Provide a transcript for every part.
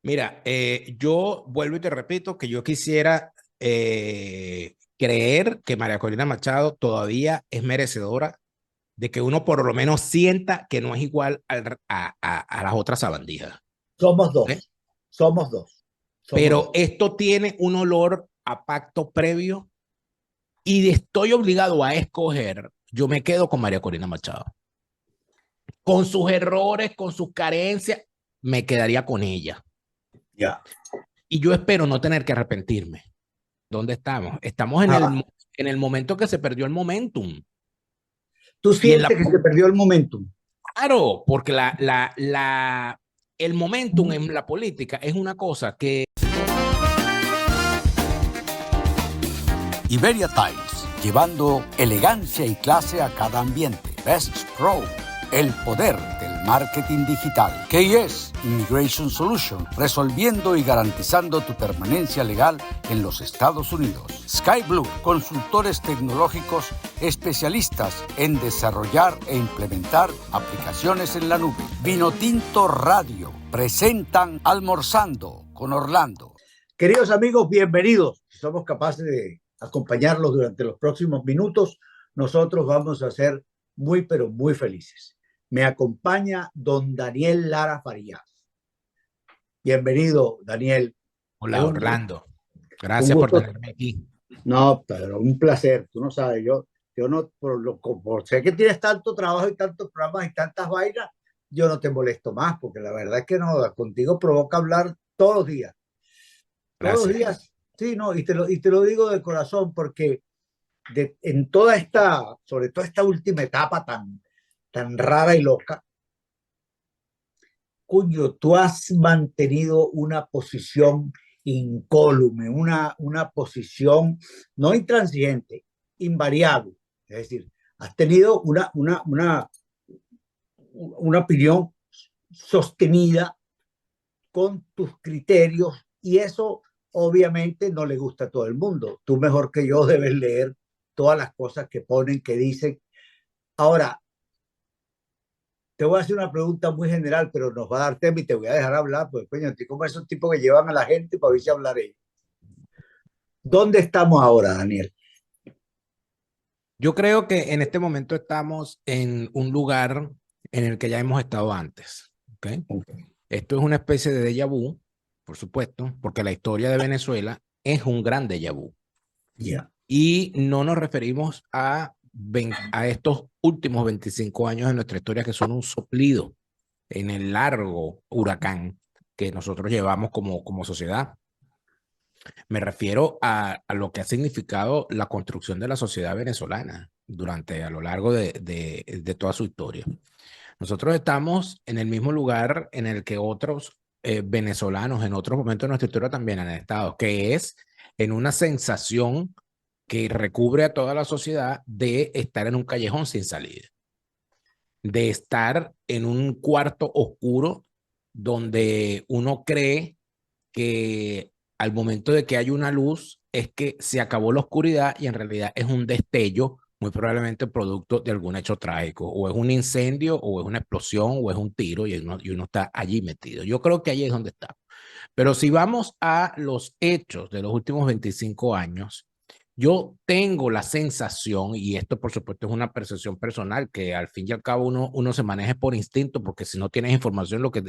Mira, yo vuelvo y te repito que yo quisiera creer que María Corina Machado todavía es merecedora de que uno por lo menos sienta que no es igual a las otras sabandijas. Somos ¿Eh? dos, somos dos, somos Pero dos. esto tiene un olor a pacto previo y estoy obligado a escoger. Yo me quedo con María Corina Machado. Con sus errores, con sus carencias, me quedaría con ella. Ya. Y yo espero no tener que arrepentirme. ¿Dónde estamos? Estamos Ah, en el momento que se perdió el momentum. ¿tú Y en la, sientes que se perdió el momentum? claro, porque el momentum en la política es una cosa que... Iberia Tiles, llevando elegancia y clase a cada ambiente. Best Pro, el poder del marketing digital. KS Immigration Solution, resolviendo y garantizando tu permanencia legal en los Estados Unidos. Sky Blue, consultores tecnológicos especialistas en desarrollar e implementar aplicaciones en la nube. Vinotinto Radio, presentan Almorzando con Orlando. Queridos amigos, bienvenidos. Si somos capaces de acompañarlos durante los próximos minutos, nosotros vamos a ser muy, pero muy felices. Me acompaña don Daniel Lara Farías. Bienvenido, Daniel. Es Hola, Orlando. un Gracias por gusto. tenerme aquí. No, pero un placer. Tú no sabes, yo no, por sé que tienes tanto trabajo y tantos programas y tantas vainas, yo no te molesto más, porque la verdad es que no, contigo provoca hablar todos los días. Todos los Gracias. días, sí, no, y te lo digo de corazón, porque en toda esta, sobre todo esta última etapa tan rara y loca, cuyo tú has mantenido una posición incólume, una posición no intransigente, invariable. Es decir, has tenido una opinión sostenida con tus criterios y eso obviamente no le gusta a todo el mundo. Tú mejor que yo debes leer todas las cosas que ponen, que dicen. Ahora, te voy a hacer una pregunta muy general, pero nos va a dar tema y te voy a dejar hablar, porque coño, como esos tipos que llevan a la gente para ver si hablaré. ¿Dónde estamos ahora, Daniel? Yo creo que en este momento estamos en un lugar en el que ya hemos estado antes. ¿Okay? Okay. Esto es una especie de déjà vu, por supuesto, porque la historia de Venezuela es un gran déjà vu. Ya. Y no nos referimos a estos últimos 25 años de nuestra historia que son un soplido en el largo huracán que nosotros llevamos como sociedad. Me refiero a lo que ha significado la construcción de la sociedad venezolana a lo largo de toda su historia. Nosotros estamos en el mismo lugar en el que otros venezolanos en otros momentos de nuestra historia también han estado, que es en una sensación que recubre a toda la sociedad de estar en un callejón sin salida, de estar en un cuarto oscuro donde uno cree que al momento de que hay una luz es que se acabó la oscuridad y en realidad es un destello, muy probablemente producto de algún hecho trágico, o es un incendio, o es una explosión, o es un tiro y uno está allí metido. Yo creo que allí es donde está. Pero si vamos a los hechos de los últimos 25 años, yo tengo la sensación, y esto por supuesto es una percepción personal, que al fin y al cabo uno se maneja por instinto, porque si no tienes información, lo que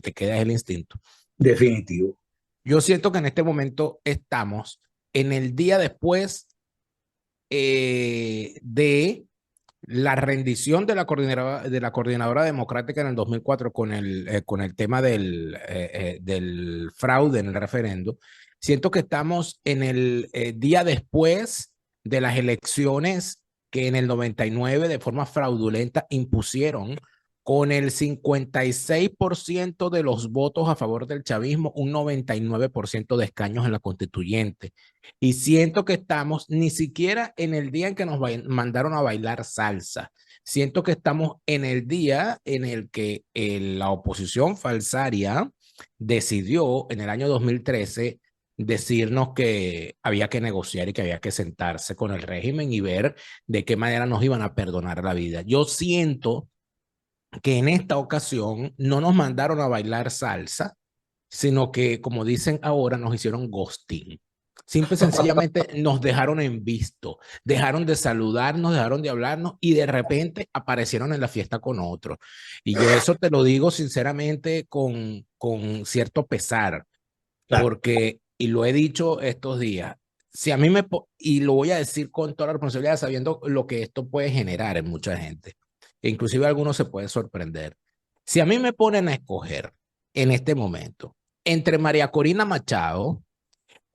te queda es el instinto. Definitivo. Yo siento que en este momento estamos en el día después de la rendición de la coordinadora democrática en el 2004 con el tema del fraude en el referendo. Siento que estamos en el día después de las elecciones que en el 99 de forma fraudulenta impusieron con el 56% de los votos a favor del chavismo, un 99% de escaños en la constituyente. Y siento que estamos ni siquiera en el día en que nos mandaron a bailar salsa. Siento que estamos en el día en el que la oposición falsaria decidió en el año 2013 decirnos que había que negociar y que había que sentarse con el régimen y ver de qué manera nos iban a perdonar la vida. Yo siento que en esta ocasión no nos mandaron a bailar salsa, sino que, como dicen ahora, nos hicieron ghosting. Simple y sencillamente nos dejaron en visto, dejaron de saludarnos, dejaron de hablarnos y de repente aparecieron en la fiesta con otros. Y yo eso te lo digo sinceramente con cierto pesar, Claro. porque, y lo he dicho estos días, si a mí y lo voy a decir con toda la responsabilidad, sabiendo lo que esto puede generar en mucha gente, e inclusive algunos se puede sorprender. Si a mí me ponen a escoger en este momento entre María Corina Machado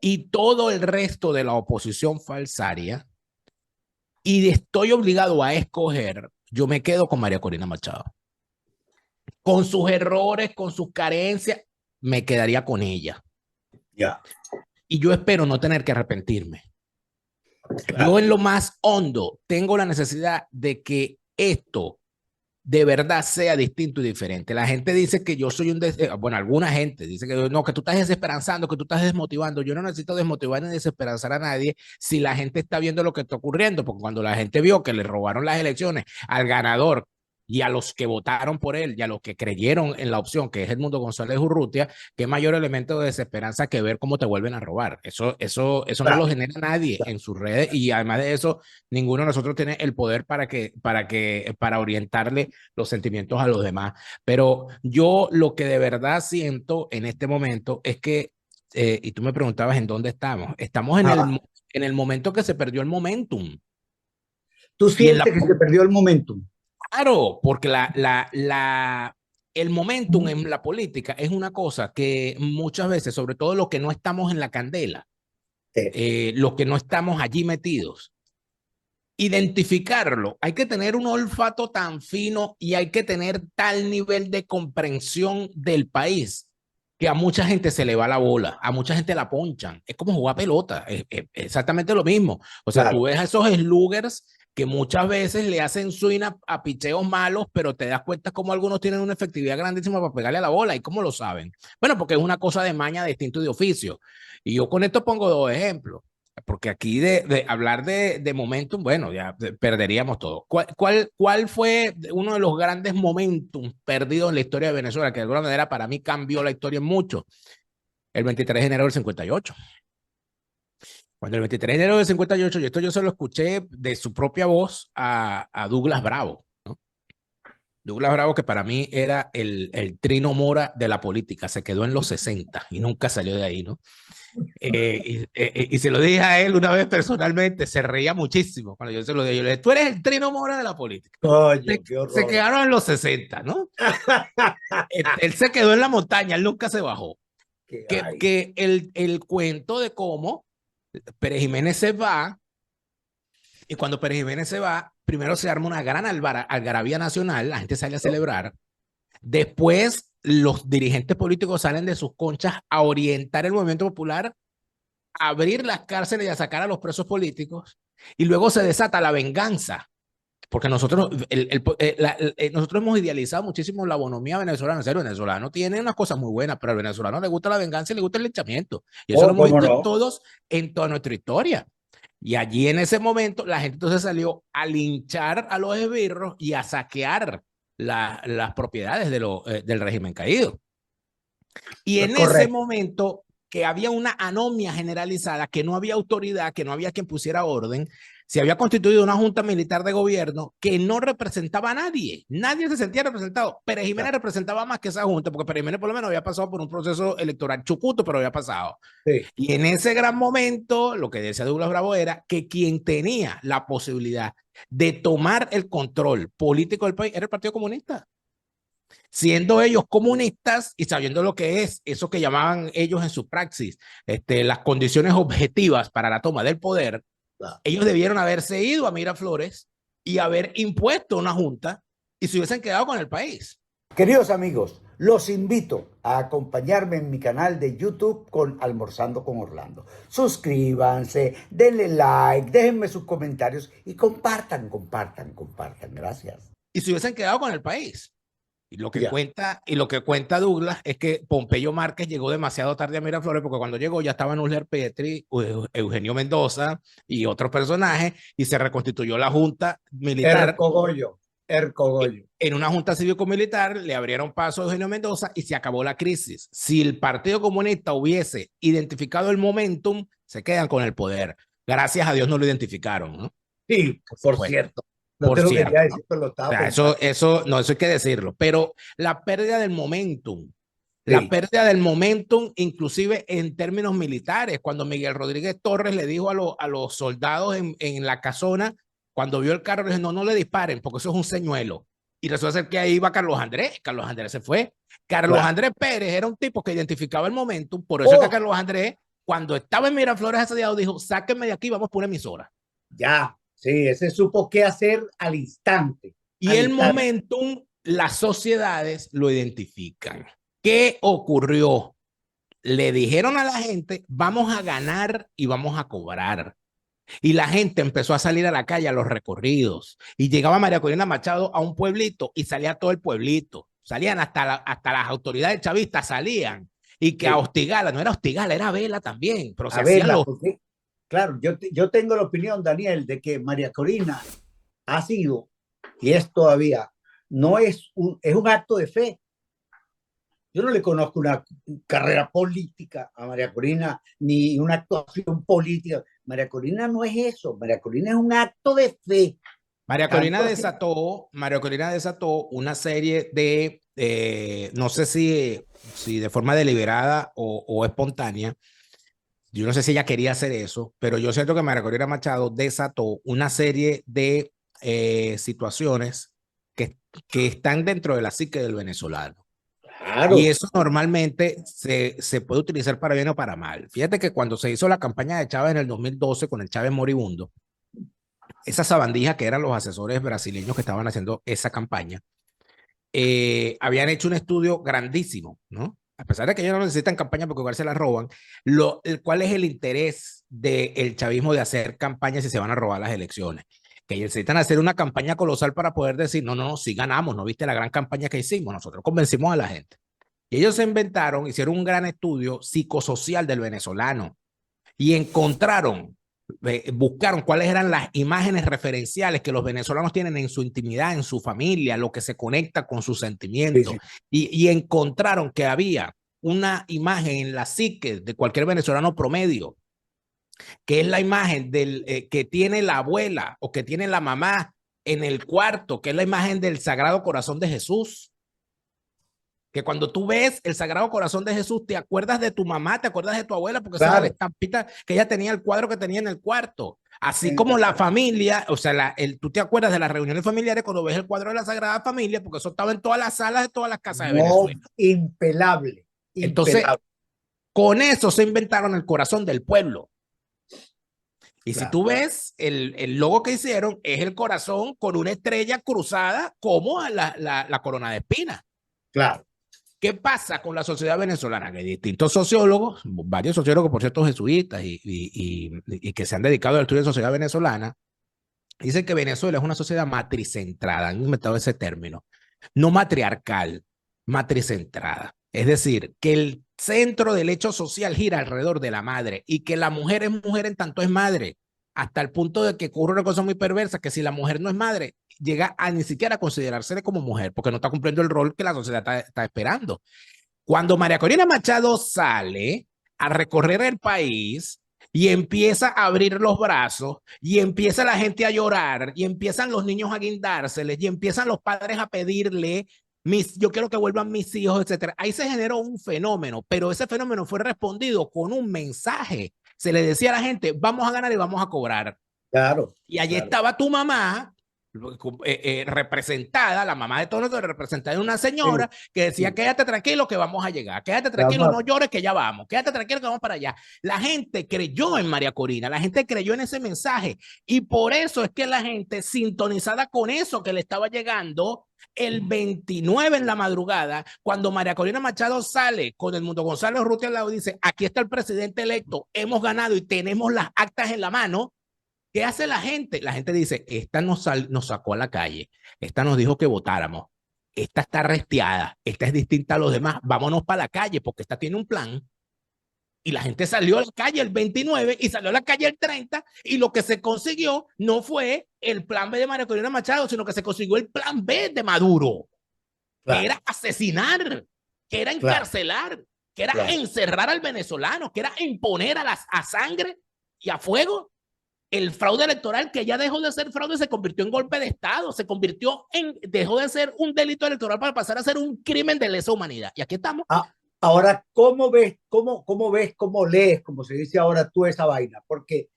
y todo el resto de la oposición falsaria, y estoy obligado a escoger, yo me quedo con María Corina Machado. Con sus errores, con sus carencias, me quedaría con ella. Ya. Y yo espero no tener que arrepentirme. Claro. Yo en lo más hondo tengo la necesidad de que esto de verdad sea distinto y diferente. La gente dice que yo soy bueno, alguna gente dice que no, que tú estás desesperanzando, que tú estás desmotivando. Yo no necesito desmotivar ni desesperanzar a nadie si la gente está viendo lo que está ocurriendo, porque cuando la gente vio que le robaron las elecciones al ganador y a los que votaron por él y a los que creyeron en la opción que es Edmundo González Urrutia, qué mayor elemento de desesperanza que ver cómo te vuelven a robar. Eso Claro. no lo genera nadie en sus redes, y además de eso, ninguno de nosotros tiene el poder para orientarle los sentimientos a los demás. Pero yo lo que de verdad siento en este momento es que, y tú me preguntabas en dónde estamos, estamos en el momento que se perdió el momentum. ¿Tú sientes que se perdió el momentum? Claro, porque el momentum en la política es una cosa que muchas veces, sobre todo los que no estamos en la candela, los que no estamos allí metidos, identificarlo, hay que tener un olfato tan fino y hay que tener tal nivel de comprensión del país que a mucha gente se le va la bola, a mucha gente la ponchan. Es como jugar pelota, es exactamente lo mismo. O sea, Claro. tú ves a esos sluggers que muchas veces le hacen swing a picheos malos, pero te das cuenta cómo algunos tienen una efectividad grandísima para pegarle a la bola. ¿Y cómo lo saben? Bueno, porque es una cosa de maña, de instinto y de oficio. Y yo con esto pongo dos ejemplos. Porque aquí de hablar de momentum, bueno, ya perderíamos todo. ¿Cuál fue uno de los grandes momentum perdidos en la historia de Venezuela, que de alguna manera para mí cambió la historia en mucho? El 23 de enero del 58. Cuando el 23 de enero del 58, y esto yo se lo escuché de su propia voz a Douglas Bravo, ¿no? Douglas Bravo, que para mí era el Trino Mora de la política, se quedó en los 60 y nunca salió de ahí, ¿no? Y se lo dije a él una vez personalmente, se reía muchísimo cuando yo se lo dije. Yo le dije, tú eres el Trino Mora de la política. Oye, qué horror. Se quedaron en los 60, ¿no? Él se quedó en la montaña, él nunca se bajó. Que el cuento de cómo Pérez Jiménez se va, y cuando Pérez Jiménez se va, primero se arma una gran algarabía nacional, la gente sale a celebrar. Después, los dirigentes políticos salen de sus conchas a orientar el movimiento popular, a abrir las cárceles y a sacar a los presos políticos. Y luego se desata la venganza. Porque nosotros, nosotros hemos idealizado muchísimo la bonomía venezolana. En serio, el venezolano tiene unas cosas muy buenas, pero al venezolano le gusta la venganza y le gusta el linchamiento. Y eso lo hemos visto todos en toda nuestra historia. Y allí en ese momento la gente entonces salió a linchar a los esbirros y a saquear las propiedades del régimen caído. Y en ese momento que había una anomia generalizada, que no había autoridad, que no había quien pusiera orden, se había constituido una junta militar de gobierno que no representaba a nadie. Nadie se sentía representado. Pérez Jiménez representaba más que esa junta, porque Pérez Jiménez por lo menos había pasado por un proceso electoral chucuto, pero había pasado. Sí. Y en ese gran momento, lo que decía Douglas Bravo era que quien tenía la posibilidad de tomar el control político del país era el Partido Comunista. Siendo ellos comunistas y sabiendo lo que es eso que llamaban ellos en su praxis, las condiciones objetivas para la toma del poder, ellos debieron haberse ido a Miraflores y haber impuesto una junta y se hubiesen quedado con el país. Queridos amigos, los invito a acompañarme en mi canal de YouTube con Almorzando con Orlando. Suscríbanse, denle like, déjenme sus comentarios y compartan. Gracias. Y se hubiesen quedado con el país. Y lo que cuenta Douglas es que Pompeyo Márquez llegó demasiado tarde a Miraflores, porque cuando llegó ya estaban Usler Petri, Eugenio Mendoza y otros personajes, y se reconstituyó la junta militar. El cogollo. El cogollo. En una junta cívico-militar le abrieron paso a Eugenio Mendoza y se acabó la crisis. Si el Partido Comunista hubiese identificado el momentum, se quedan con el poder. Gracias a Dios no lo identificaron, ¿no? Sí, por cierto. No Por te lo cierto, quería decir, pero lo o estaba sea, pensando. no, eso hay que decirlo. Pero la pérdida del momentum, la Sí, pérdida del momentum, inclusive en términos militares, cuando Miguel Rodríguez Torres le dijo a los soldados en la casona, cuando vio el carro, le dijo, no, no le disparen, porque eso es un señuelo. Y resulta ser que ahí iba Carlos Andrés. Carlos Andrés se fue. Carlos claro. Andrés Pérez era un tipo que identificaba el momentum. Por eso es que Oh, Carlos Andrés, cuando estaba en Miraflores asediado, dijo, sáquenme de aquí, vamos por una emisora. ya, sí, ese supo qué hacer al instante. Y Al el instante. momentum, las sociedades lo identifican. ¿Qué ocurrió? Le dijeron a la gente, vamos a ganar y vamos a cobrar. Y la gente empezó a salir a la calle, a los recorridos. Y llegaba María Corina Machado a un pueblito y salía todo el pueblito. Salían hasta las autoridades chavistas, salían. Y que a Sí. hostigarla, no era hostigarla, era vela también. Pero se A hacían verla, los... porque, claro, yo tengo la opinión, Daniel, de que María Corina ha sido, y es todavía, no es un acto de fe. Yo no le conozco una carrera política a María Corina, ni una actuación política. María Corina no es eso. María Corina es un acto de fe. Tanto así. María Corina desató una serie de, no sé si de forma deliberada o espontánea, yo no sé si ella quería hacer eso, pero yo siento que María Corina Machado desató una serie de situaciones que están dentro de la psique del venezolano. Y Claro. eso normalmente se puede utilizar para bien o para mal. Fíjate que cuando se hizo la campaña de Chávez en el 2012 con el Chávez moribundo, esa sabandija que eran los asesores brasileños que estaban haciendo esa campaña, habían hecho un estudio grandísimo, ¿no? A pesar de que ellos no necesitan campaña porque igual se la roban, ¿cuál es el interés del chavismo de hacer campañas si se van a robar las elecciones? Que ellos necesitan hacer una campaña colosal para poder decir, no, no, no, sí ganamos, ¿no viste la gran campaña que hicimos? Nosotros convencimos a la gente. Y ellos se inventaron, hicieron un gran estudio psicosocial del venezolano y encontraron, buscaron cuáles eran las imágenes referenciales que los venezolanos tienen en su intimidad, en su familia, lo que se conecta con sus Sí, sentimientos. sí. Y encontraron que había una imagen en la psique de cualquier venezolano promedio, que es la imagen que tiene la abuela o que tiene la mamá en el cuarto, que es la imagen del Sagrado Corazón de Jesús. Que cuando tú ves el Sagrado Corazón de Jesús, te acuerdas de tu mamá, te acuerdas de tu abuela, porque esa era la Claro. estampita que ella tenía, el cuadro que tenía en el cuarto. Así En como el- la familia, o sea, tú te acuerdas de las reuniones familiares cuando ves el cuadro de la Sagrada Familia, porque eso estaba en todas las salas de todas las casas de No, Venezuela. impelable. Entonces, Impelable. con eso se inventaron el corazón del pueblo. Y si Claro. tú ves, el logo que hicieron es el corazón con una estrella cruzada como la corona de espinas. Claro. ¿Qué pasa con la sociedad venezolana? Que distintos sociólogos, varios sociólogos, por cierto, jesuitas y que se han dedicado al estudio de la sociedad venezolana, dicen que Venezuela es una sociedad matricentrada, han inventado ese término, no matriarcal, matricentrada. Es decir, que el centro del hecho social gira alrededor de la madre y que la mujer es mujer en tanto es madre, hasta el punto de que ocurre una cosa muy perversa, que si la mujer no es madre, llega a ni siquiera a considerarse como mujer, porque no está cumpliendo el rol que la sociedad está esperando. Cuando María Corina Machado sale a recorrer el país y empieza a abrir los brazos y empieza la gente a llorar y empiezan los niños a guindárseles y empiezan los padres a pedirle, yo quiero que vuelvan mis hijos, etcétera. Ahí se generó un fenómeno, pero ese fenómeno fue respondido con un mensaje. Se le decía a la gente, vamos a ganar y vamos a cobrar. Claro. Y allí Claro. estaba tu mamá, representada, la mamá de todos nosotros, representada en una señora Sí, que decía, sí. quédate tranquilo que vamos a llegar, quédate tranquilo, Vamos no llores que ya vamos, quédate tranquilo que vamos para allá. La gente creyó en María Corina, la gente creyó en ese mensaje y por eso es que la gente sintonizada con eso que le estaba llegando el 29 en la madrugada, cuando María Corina Machado sale con el Mundo Gonzalo Urrutia al lado, dice, aquí está el presidente electo, hemos ganado y tenemos las actas en la mano. ¿Qué hace la gente? La gente dice, esta nos sacó a la calle, esta nos dijo que votáramos, esta está arresteada, esta es distinta a los demás, vámonos para la calle porque esta tiene un plan. Y la gente salió a la calle el 29 y salió a la calle el 30 y lo que se consiguió no fue el plan B de María Corina Machado, sino que se consiguió el plan B de Maduro, Claro, que era asesinar, que era claro, encarcelar, que era claro. encerrar al venezolano, que era imponer a sangre y a fuego el fraude electoral, que ya dejó de ser fraude, se convirtió en golpe de Estado, dejó de ser un delito electoral para pasar a ser un crimen de lesa humanidad. Y aquí estamos. Ahora, ¿cómo ves, cómo lees, como se dice ahora tú esa vaina? Porque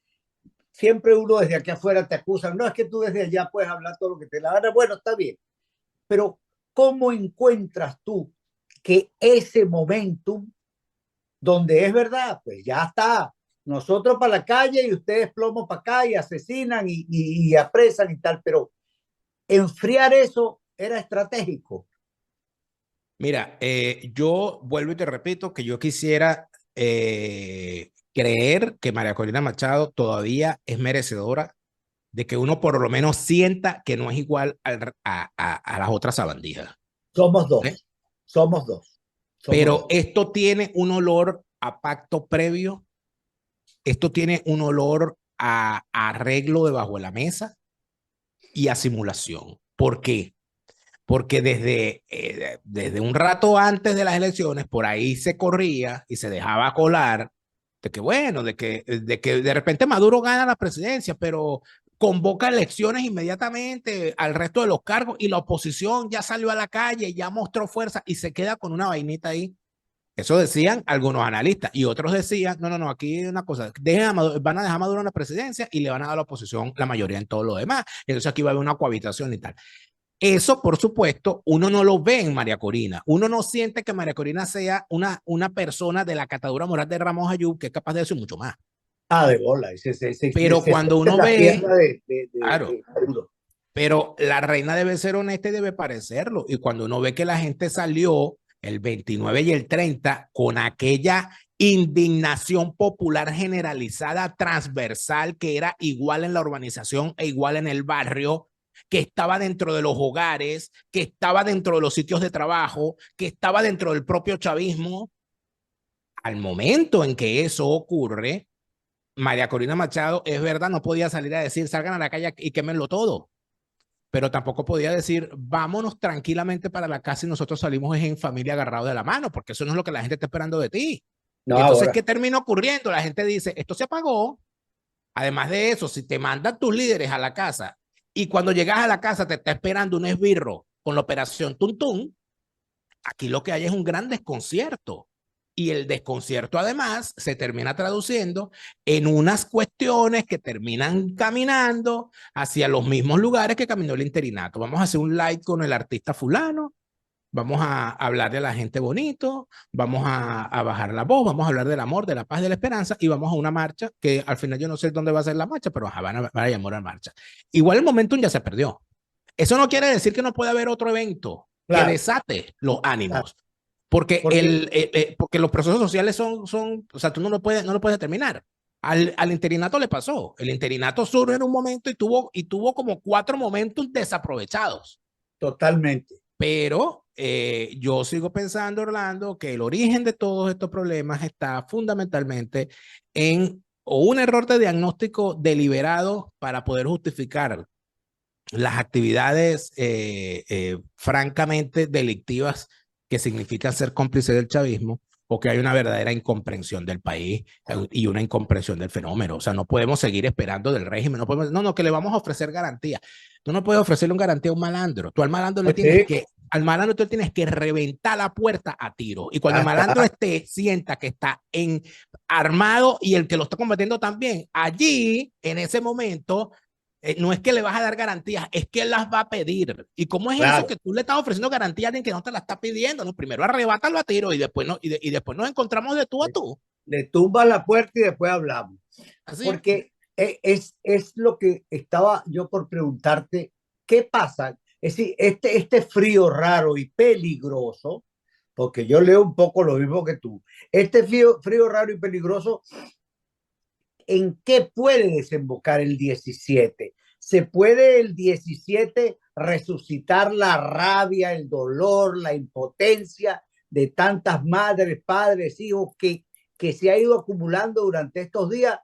siempre uno desde aquí afuera te acusa, no es que tú desde allá puedes hablar todo lo que te dé la gana, bueno, está bien, pero ¿cómo encuentras tú que ese momentum, donde es verdad, pues ya está, nosotros para la calle y ustedes plomo para acá y asesinan y apresan y tal, pero enfriar eso era estratégico? Mira, yo vuelvo y te repito que yo quisiera creer que María Corina Machado todavía es merecedora de que uno por lo menos sienta que no es igual a las otras sabandijas. Somos ¿Eh? dos, somos dos, somos Pero dos. esto tiene un olor a pacto previo, esto tiene un olor a arreglo debajo de la mesa y a simulación. ¿Por qué? Porque desde un rato antes de las elecciones, por ahí se corría y se dejaba colar de que, bueno, de que de repente Maduro gana la presidencia, pero convoca elecciones inmediatamente al resto de los cargos y la oposición ya salió a la calle, ya mostró fuerza y se queda con una vainita ahí. Eso decían algunos analistas y otros decían, no, no, no, aquí hay una cosa, van a dejar a Maduro en la presidencia y le van a dar a la oposición la mayoría en todo lo demás. Entonces aquí va a haber una cohabitación y tal. Eso, por supuesto, uno no lo ve en María Corina. Uno no siente que María Corina sea una persona de la catadura moral de Ramos Ayub que es capaz de decir mucho más. De bola, Pero se cuando siente uno la ve, pierna claro, de Maduro. pero la reina debe ser honesta y debe parecerlo. Y cuando uno ve que la gente salió el 29 y el 30 con aquella indignación popular generalizada, transversal, que era igual en la urbanización e igual en el barrio, que estaba dentro de los hogares, que estaba dentro de los sitios de trabajo, que estaba dentro del propio chavismo, al momento en que eso ocurre, María Corina Machado, es verdad, no podía salir a decir, salgan a la calle y quémenlo todo, pero tampoco podía decir, vámonos tranquilamente para la casa y nosotros salimos en familia agarrados de la mano, porque eso no es lo que la gente está esperando de ti. No, Y entonces, ahora, ¿qué termina ocurriendo? La gente dice, esto se apagó. Además de eso, si te mandan tus líderes a la casa y cuando llegas a la casa te está esperando un esbirro con la operación Tuntún, aquí lo que hay es un gran desconcierto. Y el desconcierto además se termina traduciendo en unas cuestiones que terminan caminando hacia los mismos lugares que caminó el interinato. Vamos a hacer un live con el artista fulano, vamos a hablar de la gente bonito, vamos a bajar la voz, vamos a hablar del amor, de la paz, de la esperanza y vamos a una marcha que al final yo no sé dónde va a ser la marcha, pero van a llamar a marcha. Igual el momentum ya se perdió. Eso no quiere decir que no pueda haber otro evento que claro, desate los claro, ánimos, porque, porque porque los procesos sociales o sea, tú no lo puedes determinar. Al interinato le pasó. El interinato surge en un momento y tuvo como 4 momentos desaprovechados. totalmente. Pero yo sigo pensando, Orlando, que el origen de todos estos problemas está fundamentalmente en o un error de diagnóstico deliberado para poder justificar las actividades francamente delictivas que significan ser cómplice del chavismo, o que hay una verdadera incomprensión del país y una incomprensión del fenómeno. O sea, no podemos seguir esperando del régimen, no, que le vamos a ofrecer garantía. Tú no puedes ofrecerle una garantía a un malandro. Tú al malandro le tienes Sí, que, al malandro tú tienes que reventar la puerta a tiro. Y cuando ya el malandro está. sienta que está armado y el que lo está combatiendo también, allí, en ese momento, no es que le vas a dar garantías, es que las va a pedir. ¿Y cómo es eso Claro, que tú le estás ofreciendo garantía a alguien que no te la está pidiendo? No, primero arrebátalo a tiro y después, no, y después nos encontramos de tú a tú. le tumbas la puerta y después hablamos. Así. Porque es lo que estaba yo por preguntarte, ¿qué pasa? Es decir, este frío raro y peligroso, porque yo leo un poco lo mismo que tú, este frío raro y peligroso, ¿en qué puede desembocar el 17? ¿Se puede el 17 resucitar la rabia, el dolor, la impotencia de tantas madres, padres, hijos que se ha ido acumulando durante estos días,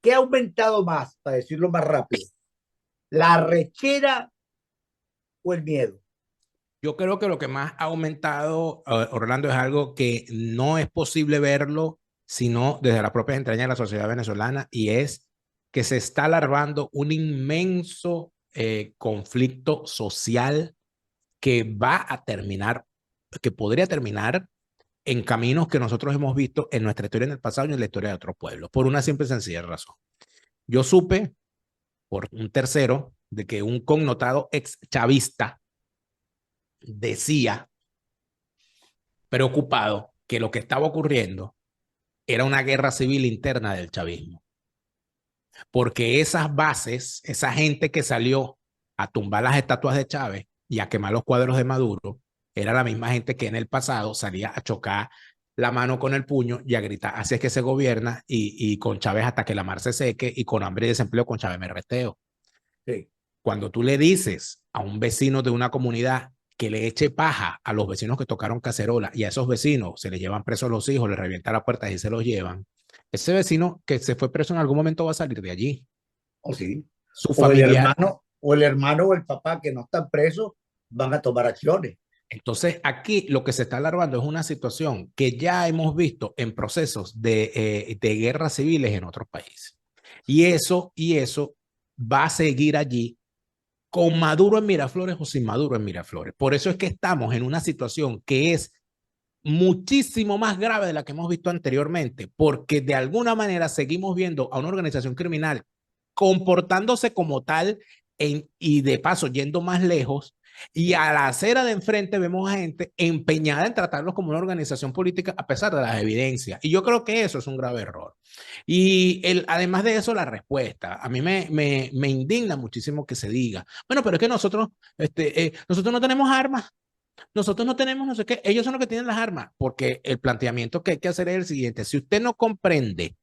¿qué ha aumentado más, para decirlo más rápido? ¿La rechera o el miedo? Yo creo que lo que más ha aumentado, Orlando, es algo que no es posible verlo sino desde la propia entraña de la sociedad venezolana, y es que se está alarmando un inmenso conflicto social que va a terminar, que podría terminar en caminos que nosotros hemos visto en nuestra historia en el pasado y en la historia de otros pueblos, por una simple y sencilla razón. Yo supe por un tercero de que un connotado ex chavista decía, preocupado, que lo que estaba ocurriendo era una guerra civil interna del chavismo. Porque esas bases, esa gente que salió a tumbar las estatuas de Chávez y a quemar los cuadros de Maduro, era la misma gente que en el pasado salía a chocar la mano con el puño y a gritar, así es que se gobierna, y con Chávez hasta que la mar se seque, y con hambre y desempleo con Chávez me reteo. Sí. Cuando tú le dices a un vecino de una comunidad que le eche paja a los vecinos que tocaron cacerola, y a esos vecinos se les llevan presos los hijos, les revientan las puertas y se los llevan, ese vecino que se fue preso en algún momento va a salir de allí. ¿O sí? Su familiar. O el hermano o el papá que no están presos van a tomar acciones. Entonces, aquí lo que se está alarmando es una situación que ya hemos visto en procesos de guerras civiles en otros países. Y eso va a seguir allí con Maduro en Miraflores o sin Maduro en Miraflores. Por eso es que estamos en una situación que es muchísimo más grave de la que hemos visto anteriormente, porque de alguna manera seguimos viendo a una organización criminal comportándose como tal y de paso yendo más lejos, y a la acera de enfrente vemos a gente empeñada en tratarlos como una organización política a pesar de las evidencias. Y yo creo que eso es un grave error. Y además de eso, la respuesta. A mí me indigna muchísimo que se diga, bueno, pero es que nosotros no tenemos armas. Nosotros no tenemos no sé qué, ellos son los que tienen las armas, porque el planteamiento que hay que hacer es el siguiente: si usted no comprende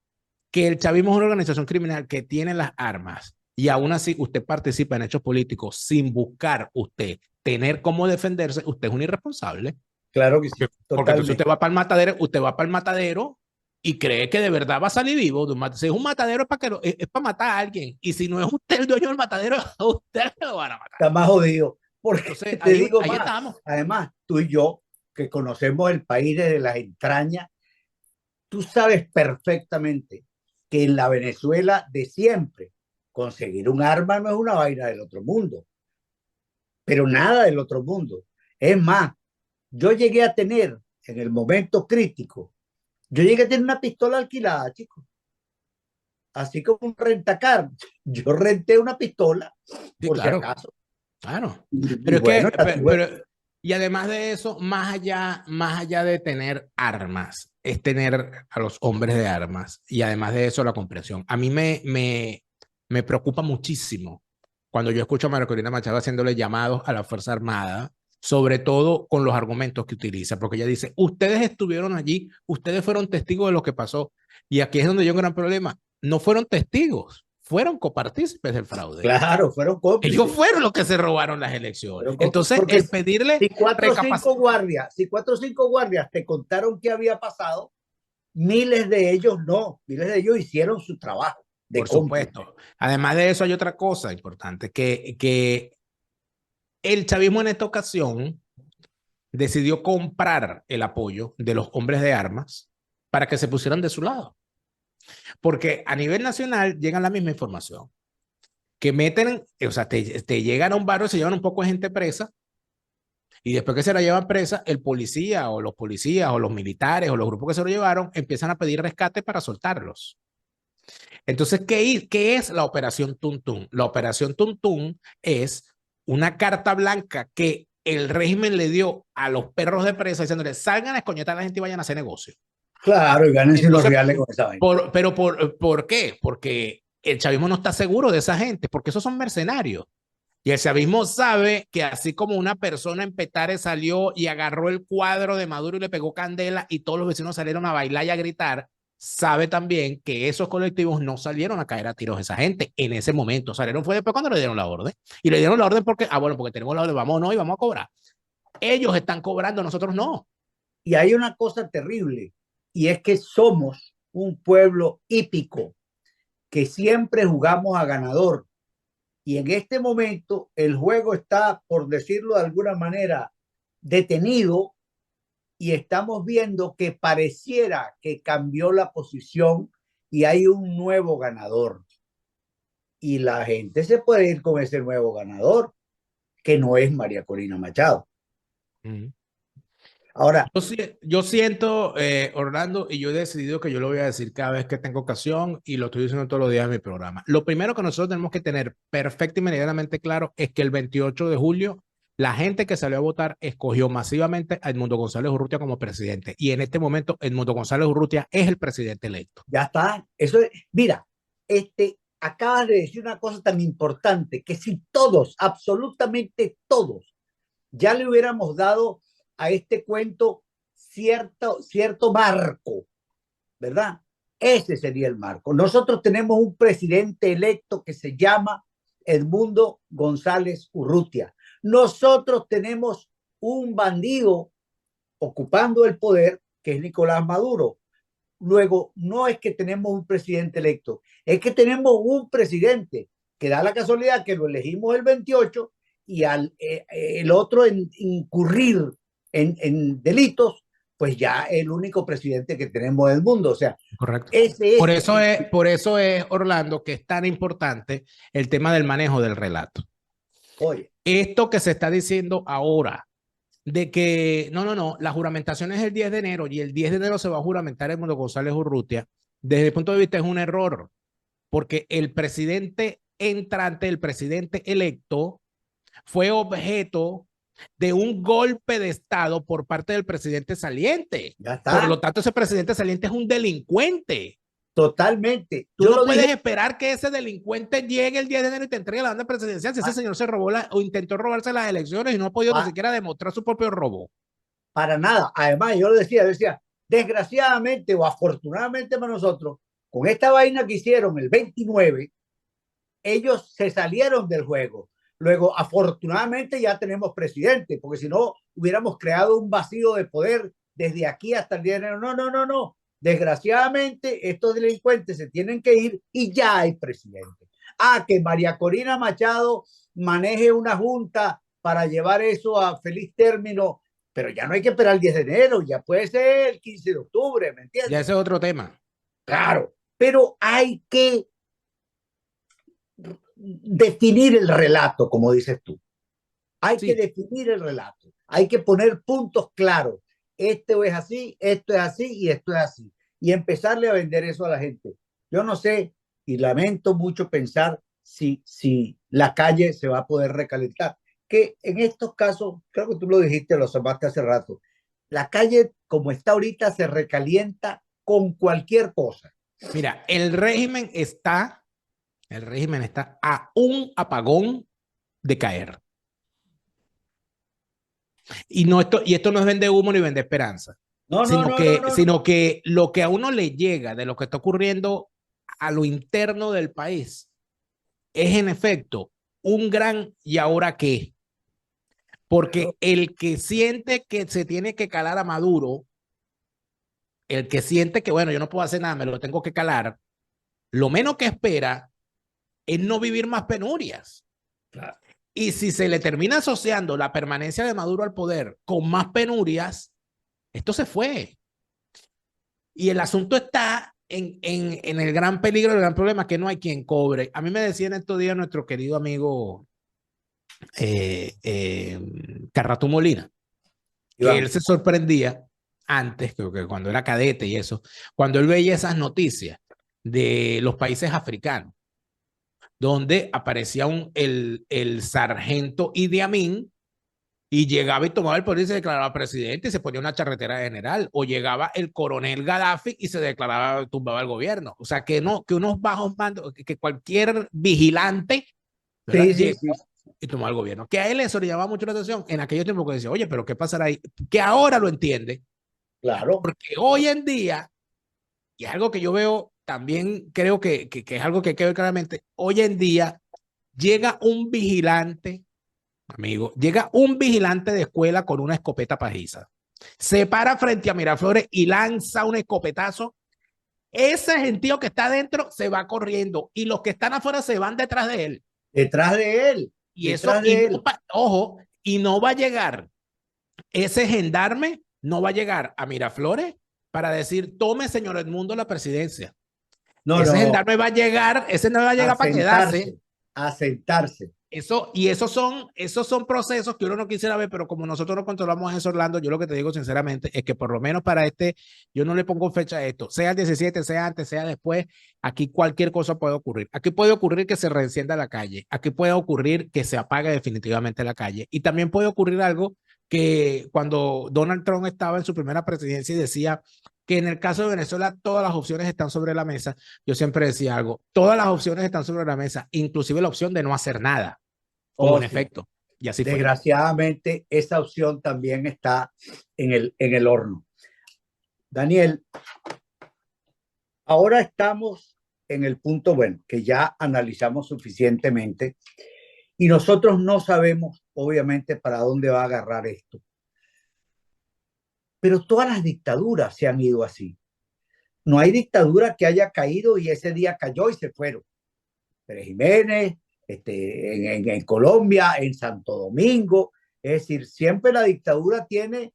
que el chavismo es una organización criminal que tiene las armas y aún así usted participa en hechos políticos sin buscar usted tener cómo defenderse, usted es un irresponsable. Claro que sí. Porque entonces usted va para el matadero y cree que de verdad va a salir vivo. Si es un matadero es para matar a alguien, y si no es usted el dueño del matadero, a usted lo van a matar. Está más jodido. Porque entonces, te digo ahí más, estamos. Además, tú y yo, que conocemos el país desde las entrañas, tú sabes perfectamente que en la Venezuela de siempre, conseguir un arma no es una vaina del otro mundo, pero nada del otro mundo. Es más, yo llegué a tener, en el momento crítico, yo llegué a tener una pistola alquilada, chicos. Así como un rentacar. Yo renté una pistola, Sí, por claro, si acaso. claro. Y Pero es bueno, que, y además de eso, más allá de tener armas, es tener a los hombres de armas, y además de eso, la comprensión. A mí me preocupa muchísimo cuando yo escucho a María Corina Machado haciéndole llamados a la Fuerza Armada, sobre todo con los argumentos que utiliza, porque ella dice, ustedes estuvieron allí, ustedes fueron testigos de lo que pasó, y aquí es donde yo un gran problema: no fueron testigos, fueron copartícipes del fraude. claro, fueron cómplices. Ellos fueron los que se robaron las elecciones. Entonces, el pedirle si cuatro o cinco guardias te contaron qué había pasado, miles de ellos no, miles de ellos hicieron su trabajo. Por supuesto. Además de eso, hay otra cosa importante, que el chavismo en esta ocasión decidió comprar el apoyo de los hombres de armas para que se pusieran de su lado. Porque a nivel nacional llega la misma información, que meten, o sea, te llegan a un barrio, se llevan un poco de gente presa, y después que se la llevan presa, el policía o los policías o los militares o los grupos que se lo llevaron empiezan a pedir rescate para soltarlos. Entonces, ¿qué es la Operación Tuntún? La Operación Tuntún es una carta blanca que el régimen le dio a los perros de presa diciéndole, salgan a escoñetar a la gente y vayan a hacer negocio. Claro, y gánense los reales con esa vaina. Pero ¿por qué? Porque el chavismo no está seguro de esa gente, porque esos son mercenarios. Y el chavismo sabe que así como una persona en Petare salió y agarró el cuadro de Maduro y le pegó candela y todos los vecinos salieron a bailar y a gritar, sabe también que esos colectivos no salieron a caer a tiros a esa gente en ese momento. Salieron fue después cuando le dieron la orden. Y le dieron la orden porque, bueno, porque tenemos la orden, vámonos y vamos a cobrar. Ellos están cobrando, nosotros no. Y hay una cosa terrible, y es que somos un pueblo hípico, que siempre jugamos a ganador. Y en este momento el juego está, por decirlo de alguna manera, detenido y estamos viendo que pareciera que cambió la posición y hay un nuevo ganador. Y la gente se puede ir con ese nuevo ganador, que no es María Corina Machado. Ahora, Yo siento, Orlando, y yo he decidido que yo lo voy a decir cada vez que tengo ocasión y lo estoy diciendo todos los días en mi programa. Lo primero que nosotros tenemos que tener perfecto y meridianamente claro es que el 28 de julio la gente que salió a votar escogió masivamente a Edmundo González Urrutia como presidente. Y en este momento Edmundo González Urrutia es el presidente electo. ya está. Eso es, mira, acabas de decir una cosa tan importante, que si todos, absolutamente todos, ya le hubiéramos dado a este cuento cierto marco, ¿verdad? Ese sería el marco. Nosotros tenemos un presidente electo que se llama Edmundo González Urrutia. Nosotros tenemos un bandido ocupando el poder, que es Nicolás Maduro. Luego, no es que tenemos un presidente electo, es que tenemos un presidente que da la casualidad que lo elegimos el 28 y el otro incurrir en delitos, pues ya el único presidente que tenemos del mundo. O sea, correcto. ese Por eso es, Orlando, que es tan importante el tema del manejo del relato. Oye, esto que se está diciendo ahora, de que no, la juramentación es el 10 de enero y el 10 de enero se va a juramentar Edmundo González Urrutia, desde el punto de vista es un error, porque el presidente entrante, el presidente electo, fue objeto de un golpe de Estado por parte del presidente saliente. Ya está. Por lo tanto, ese presidente saliente es un delincuente. Totalmente. Tú no puedes esperar que ese delincuente llegue el 10 de enero y te entregue la banda presidencial si ese señor se robó o intentó robarse las elecciones y no ha podido ni siquiera demostrar su propio robo. Para nada. Además, yo decía, desgraciadamente o afortunadamente para nosotros, con esta vaina que hicieron el 29, ellos se salieron del juego. Luego, afortunadamente ya tenemos presidente, porque si no, hubiéramos creado un vacío de poder desde aquí hasta el 10 de enero. No. Desgraciadamente, estos delincuentes se tienen que ir y ya hay presidente. Que María Corina Machado maneje una junta para llevar eso a feliz término, pero ya no hay que esperar el 10 de enero, ya puede ser el 15 de octubre, ¿me entiendes? Ya ese es otro tema. Claro, pero hay que definir el relato, como dices tú. Hay que definir el relato. Hay que poner puntos claros. Esto es así, esto es así y esto es así. Y empezarle a vender eso a la gente. Yo no sé y lamento mucho pensar si la calle se va a poder recalentar. Que en estos casos, creo que tú lo dijiste, lo observaste hace rato, la calle como está ahorita se recalienta con cualquier cosa. Mira, el régimen está a un apagón de caer. Y esto no es vende humo ni vende esperanza. Sino que lo que a uno le llega de lo que está ocurriendo a lo interno del país es en efecto un gran ¿y ahora qué? Porque el que siente que se tiene que calar a Maduro, el que siente que, bueno, yo no puedo hacer nada, me lo tengo que calar, lo menos que espera es no vivir más penurias. Claro. Y si se le termina asociando la permanencia de Maduro al poder con más penurias, esto se fue. Y el asunto está en el gran peligro, el gran problema, que no hay quien cobre. A mí me decía en estos días nuestro querido amigo Carrato Molina, que él se sorprendía antes, creo que cuando era cadete y eso, cuando él veía esas noticias de los países africanos, donde aparecía el sargento Idi Amin y llegaba y tomaba el poder y se declaraba presidente y se ponía una charretera de general, o llegaba el coronel Gaddafi y se declaraba, tumbaba el gobierno. O sea, que unos bajos mandos, que cualquier vigilante sí. y tomaba el gobierno. Que a él eso le llamaba mucho la atención en aquellos tiempos que decía, oye, pero ¿qué pasará ahí? Que ahora lo entiende. Claro. Porque hoy en día, y es algo que yo veo también, creo que es algo que hay que ver claramente, hoy en día llega un vigilante, amigo, llega un vigilante de escuela con una escopeta pajiza, se para frente a Miraflores y lanza un escopetazo ese gentío que está adentro se va corriendo y los que están afuera se van detrás de él. Detrás de él. Y detrás eso, de y él. no, ojo, y no va a llegar, ese gendarme no va a llegar a Miraflores para decir, tome, señor Edmundo, la presidencia. No, Ese no, gendarme va a llegar, ese no va a llegar para quedarse. A sentarse. Eso, y esos son procesos que uno no quisiera ver, pero como nosotros no controlamos eso, Orlando, yo lo que te digo sinceramente es que por lo menos para yo no le pongo fecha a esto, sea el 17, sea antes, sea después, aquí cualquier cosa puede ocurrir. Aquí puede ocurrir que se reencienda la calle, aquí puede ocurrir que se apague definitivamente la calle, y también puede ocurrir algo que cuando Donald Trump estaba en su primera presidencia y decía que en el caso de Venezuela todas las opciones están sobre la mesa, yo siempre decía algo, todas las opciones están sobre la mesa, inclusive la opción de no hacer nada. Como en efecto. Y así fue. Desgraciadamente, esa opción también está en el horno. Daniel, ahora estamos en el punto, bueno, que ya analizamos suficientemente y nosotros no sabemos, obviamente, para dónde va a agarrar esto. Pero todas las dictaduras se han ido así. No hay dictadura que haya caído y ese día cayó y se fueron. Pérez Jiménez, en Colombia, en Santo Domingo. Es decir, siempre la dictadura tiene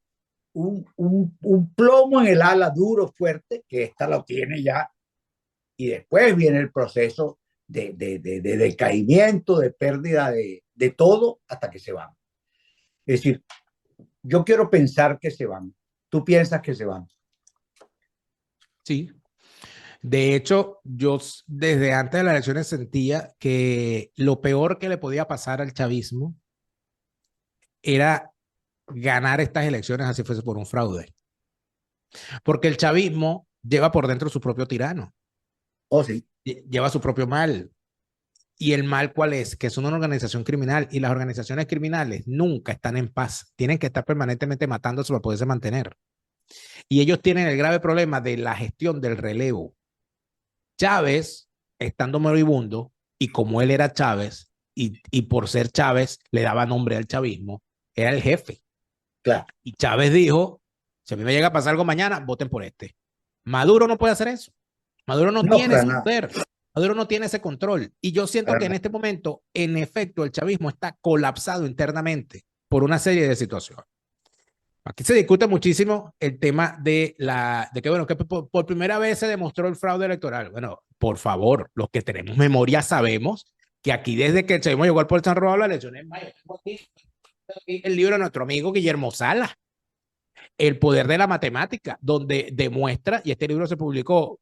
un plomo en el ala duro, fuerte, que esta lo tiene ya, y después viene el proceso de decaimiento, de pérdida de todo, hasta que se van. Es decir, yo quiero pensar que se van. ¿Tú piensas que se van? Sí. De hecho, yo desde antes de las elecciones sentía que lo peor que le podía pasar al chavismo era ganar estas elecciones así fuese por un fraude. Porque el chavismo lleva por dentro su propio tirano. Oh, sí. Lleva su propio mal. ¿Y el mal cuál es? Que es una organización criminal y las organizaciones criminales nunca están en paz. Tienen que estar permanentemente matándose para poderse mantener. Y ellos tienen el grave problema de la gestión del relevo. Chávez, estando moribundo, y como él era Chávez, y por ser Chávez le daba nombre al chavismo, era el jefe. Claro. Y Chávez dijo, si a mí me llega a pasar algo mañana, voten por este. Maduro no puede hacer eso. Maduro no tiene ese poder. Maduro no tiene ese control. Y yo siento que en este momento, en efecto, el chavismo está colapsado internamente por una serie de situaciones. Aquí se discute muchísimo el tema de que, bueno, que por primera vez se demostró el fraude electoral. Bueno, por favor, los que tenemos memoria sabemos que aquí desde que el chavismo llegó al poder se han robado las elecciones. Tengo aquí el libro de nuestro amigo Guillermo Salas, El poder de la matemática, donde demuestra, y este libro se publicó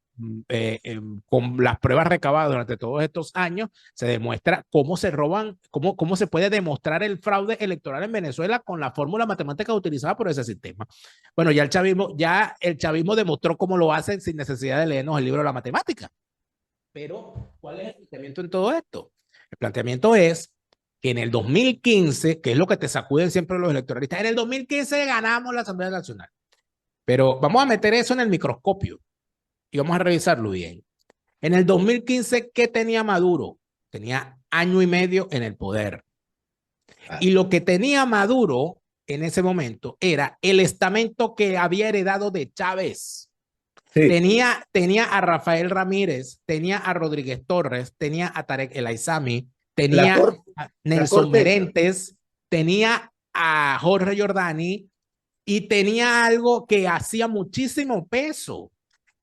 con las pruebas recabadas durante todos estos años, se demuestra cómo se roban, cómo se puede demostrar el fraude electoral en Venezuela con la fórmula matemática utilizada por ese sistema. Bueno, ya el chavismo demostró cómo lo hacen sin necesidad de leernos el libro de la matemática. Pero, ¿cuál es el planteamiento en todo esto? El planteamiento es que en el 2015, que es lo que te sacuden siempre los electoralistas, en el 2015 ganamos la Asamblea Nacional. Pero vamos a meter eso en el microscopio y vamos a revisarlo bien. En el 2015, ¿qué tenía Maduro? Tenía año y medio en el poder. Y lo que tenía Maduro en ese momento era el estamento que había heredado de Chávez. Sí. Tenía a Rafael Ramírez, tenía a Rodríguez Torres, tenía a Tarek El Aizami, tenía a Nelson Merentes, tenía a Jorge Giordani y tenía algo que hacía muchísimo peso,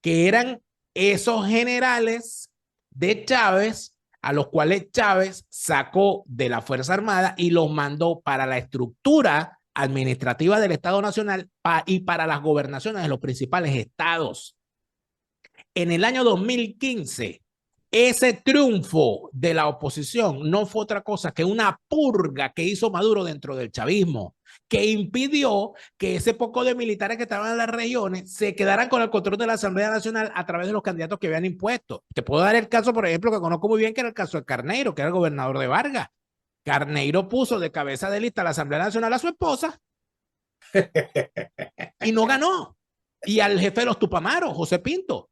que eran esos generales de Chávez, a los cuales Chávez sacó de la Fuerza Armada y los mandó para la estructura administrativa del Estado Nacional y para las gobernaciones de los principales estados. En el año 2015, ese triunfo de la oposición no fue otra cosa que una purga que hizo Maduro dentro del chavismo, que impidió que ese poco de militares que estaban en las regiones se quedaran con el control de la Asamblea Nacional a través de los candidatos que habían impuesto. Te puedo dar el caso, por ejemplo, que conozco muy bien, que era el caso de Carneiro, que era el gobernador de Vargas. Carneiro puso de cabeza de lista a la Asamblea Nacional a su esposa y no ganó. Y al jefe de los Tupamaros, José Pinto.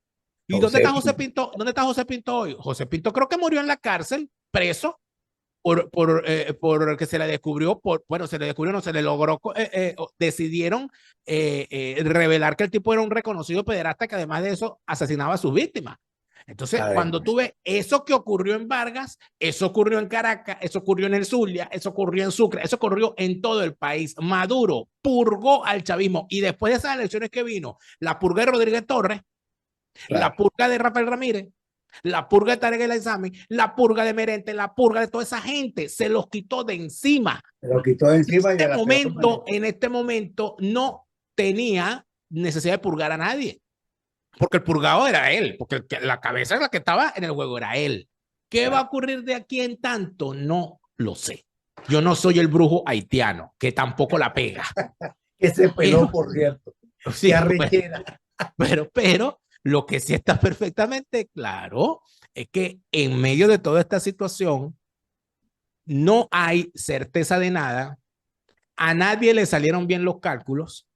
¿Y dónde está José Pinto? ¿Dónde está José Pinto hoy? José Pinto creo que murió en la cárcel, preso, por que se le descubrió, bueno, se le descubrió, no se le logró, decidieron revelar que el tipo era un reconocido pederasta que además de eso asesinaba a sus víctimas. Entonces, cuando tú ves eso que ocurrió en Vargas, eso ocurrió en Caracas, eso ocurrió en el Zulia, eso ocurrió en Sucre, eso ocurrió en todo el país. Maduro purgó al chavismo y después de esas elecciones que vino, la purga de Rodríguez Torres, la purga de Rafael Ramírez, la purga de Tarek El Aizami, la purga de Merente, la purga de toda esa gente, se los quitó de encima. Se los quitó de encima. En este momento no tenía necesidad de purgar a nadie. Porque el purgado era él, porque la cabeza la que estaba en el juego era él. ¿Qué va a ocurrir de aquí en tanto? No lo sé. Yo no soy el brujo haitiano, que tampoco la pega. Que se peló, por cierto. Sí, pero lo que sí está perfectamente claro es que en medio de toda esta situación no hay certeza de nada, a nadie le salieron bien los cálculos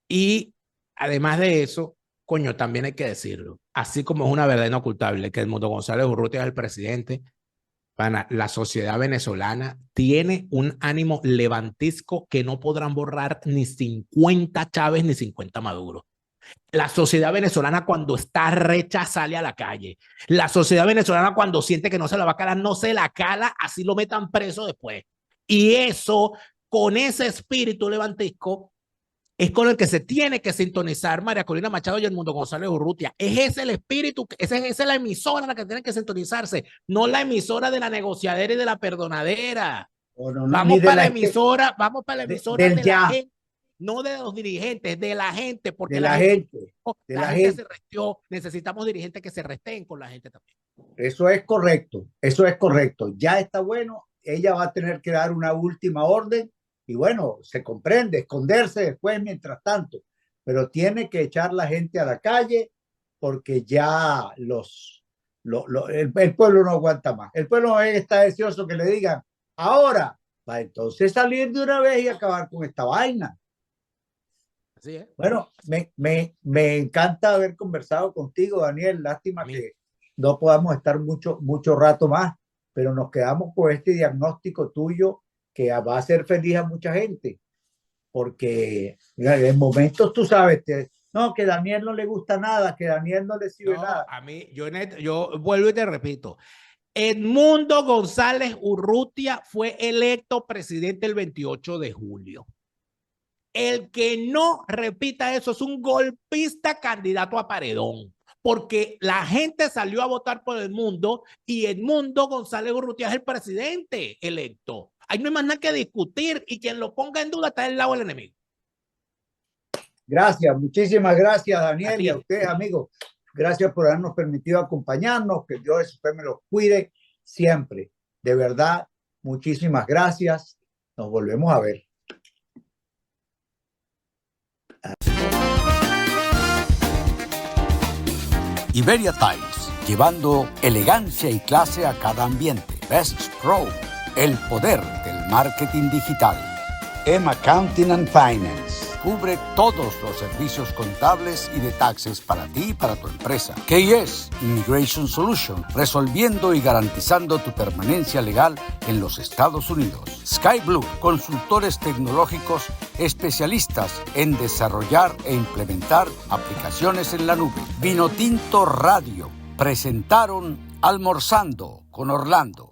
y además de eso, coño, también hay que decirlo, así como es una verdad inocultable que Edmundo González Urrutia es el presidente, la sociedad venezolana tiene un ánimo levantisco que no podrán borrar ni 50 Chávez ni 50 Maduro. La sociedad venezolana cuando está recha sale a la calle. La sociedad venezolana cuando siente que no se la va a calar, no se la cala, así lo metan preso después. Y eso, con ese espíritu levantisco, es con el que se tiene que sintonizar María Corina Machado y Edmundo González Urrutia. Ese es el espíritu, esa es la emisora en la que tienen que sintonizarse, no la emisora de la negociadera y de la perdonadera. Vamos para la emisora de la gente, no de los dirigentes, de la gente, porque la gente se restió. Necesitamos dirigentes que se resteen con la gente también. Eso es correcto, eso es correcto. Ya está bueno, ella va a tener que dar una última orden. Y bueno, se comprende, esconderse después mientras tanto, pero tiene que echar la gente a la calle porque ya el pueblo no aguanta más. El pueblo está deseoso que le digan, ahora, para entonces salir de una vez y acabar con esta vaina. Así es. Bueno, me encanta haber conversado contigo, Daniel. Lástima que no podamos estar mucho rato más, pero nos quedamos con este diagnóstico tuyo que va a hacer feliz a mucha gente, porque en momentos tú sabes, no, que Daniel no le gusta nada, que Daniel no le sirve nada. A mí, yo vuelvo y te repito, Edmundo González Urrutia fue electo presidente el 28 de julio. El que no repita eso es un golpista candidato a paredón, porque la gente salió a votar por Edmundo y Edmundo González Urrutia es el presidente electo. Ahí no hay más nada que discutir y quien lo ponga en duda está del lado del enemigo. Gracias, muchísimas gracias, Daniel, y a ustedes, amigos. Gracias por habernos permitido acompañarnos, que Dios después me los cuide siempre. De verdad, muchísimas gracias. Nos volvemos a ver. Iberia Tiles, llevando elegancia y clase a cada ambiente. Best Pro, el poder del marketing digital. Accounting and Finance, cubre todos los servicios contables y de taxes para ti y para tu empresa. KS Immigration Solution, resolviendo y garantizando tu permanencia legal en los Estados Unidos. Sky Blue, consultores tecnológicos especialistas en desarrollar e implementar aplicaciones en la nube. Vinotinto Radio presentaron Almorzando con Orlando.